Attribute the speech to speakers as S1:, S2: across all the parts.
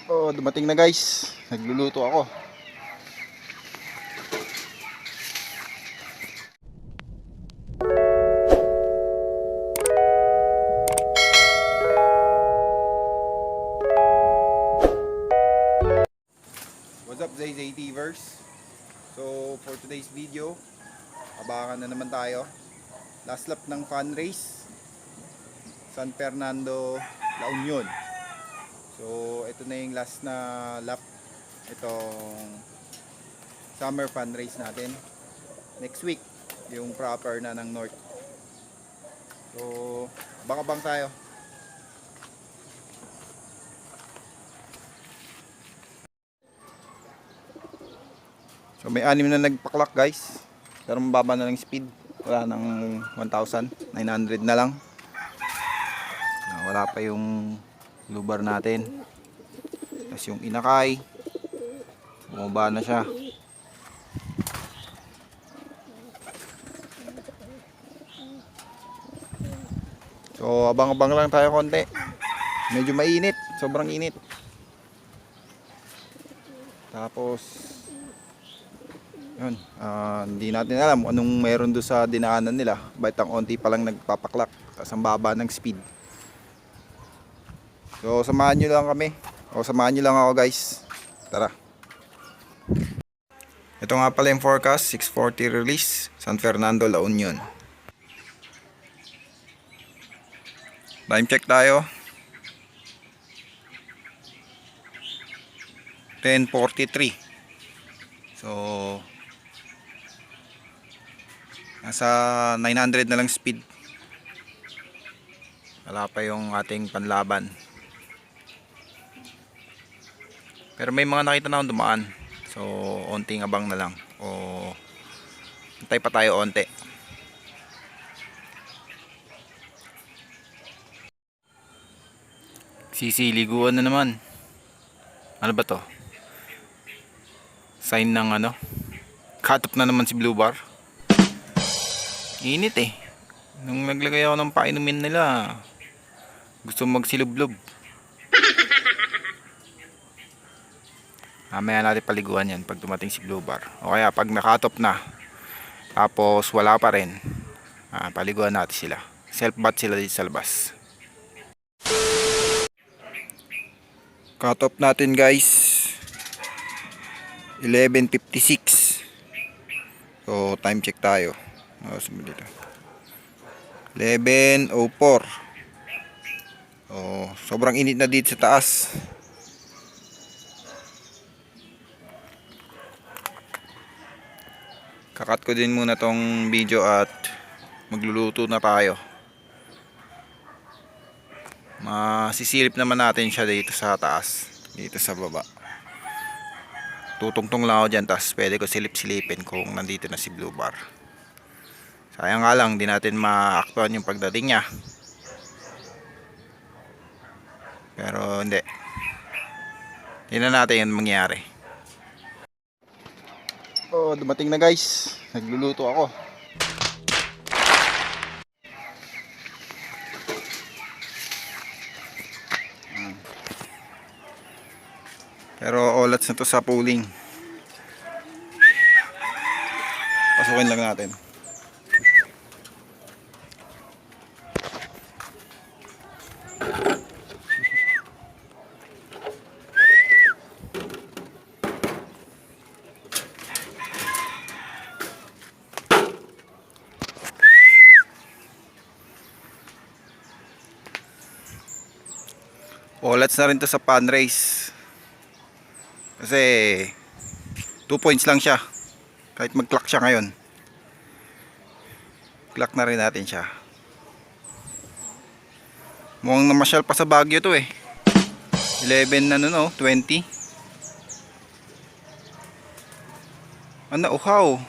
S1: Oh, dumating na guys. Nagluluto ako. What's up zztvers? So for today's video, abangan na naman tayo. Last lap ng fun race San Fernando, La Union. So ito na yung last na lap itong summer fun race natin. Next week yung proper na ng North. So bang tayo. So may 6 na nagpaklak guys. Pero mababa na lang speed. Wala nang 1,900 na lang. Wala pa yung lubar natin. Tapos yung inakay, bumaba na siya. So abang-abang lang tayo konti. Medyo mainit, sobrang init. Tapos yun, hindi natin alam anong meron doon sa dinaanan nila. Bakit ang onti pa lang nagpapaklak, tapos ang baba ng speed. So samahan nyo lang kami, o samahan nyo lang ako guys. Tara. Ito nga pala yung forecast, 6:40 release, San Fernando, La Union. Time check tayo. 10:43. So nasa 900 na lang speed. Wala pa yung ating panlaban. Pero may mga nakita na akong dumaan. So onting abang na lang. O hintay pa tayo onti. Sisiliguan na naman. Ano ba to? Sign ng ano? Cut up na naman si Blue Bar. Init eh. Nung naglagay ako ng painumin nila, gusto magsilublob. Mamaya natin paliguan yan pag dumating si Blue Bar. O kaya pag nakatop na, tapos wala pa rin, paliguan natin sila. Self bath sila dito sa labas. Cut-off natin guys 11:56. So time check tayo. 11:04. Sobrang init na dito sa taas. Kakat ko din muna tong video at magluluto na tayo. Masisilip naman natin siya dito sa taas, dito sa baba. Tutungtong lang ako dyan, tapos pwede ko silip-silipin kung nandito na si Blue Bar. Sayang nga lang, di natin ma-actuan yung pagdating niya. Pero hindi. Tingnan natin yung mangyari. Oh, dumating na guys. Nagluluto ako. Pero olats na to sa pooling. Pasukin lang natin. Olats na rin to sa pan race. Kasi 2 points lang siya. Kahit mag-clock siya ngayon, clock na rin natin siya. Mukhang namasyal pa sa Baguio to eh. 11 na no, 20. Ano, uhaw.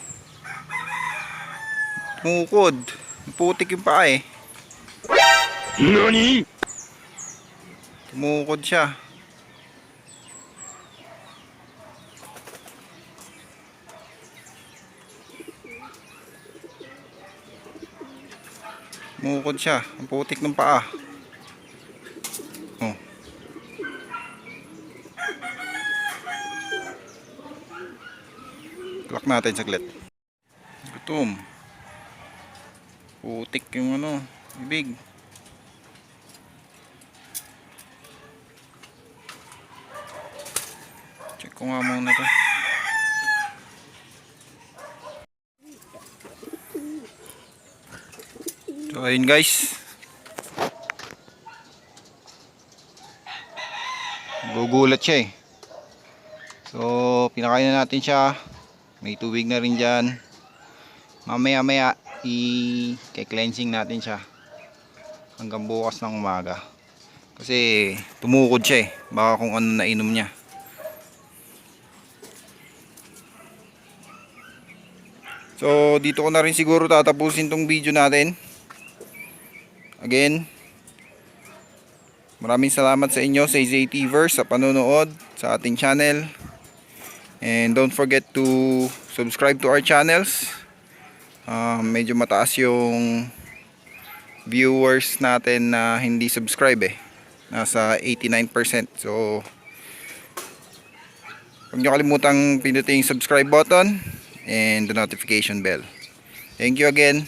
S1: Tukod. Putik yung paa eh. Nani? Tumukod siya. Tumukod siya. Ang putik ng paa. Oh. Clock natin saglit. Gutom. Putik yung ano, bibig. Check ko nga muna to. So ayun guys, gugulat siya eh. So pinakain na natin siya, may tubig na rin dyan. Mamaya maya i-cleansing natin siya hanggang bukas ng umaga, kasi tumukod siya eh, baka kung ano nainom niya. So dito ko na rin siguro tatapusin tong video natin. Again, maraming salamat sa inyo sa zztvids sa panonood sa ating channel. And don't forget to subscribe to our channels. Medyo mataas yung viewers natin na hindi subscribe eh. Nasa 89%. So huwag nyo kalimutang pindutin yung subscribe button and the notification bell. Thank you again.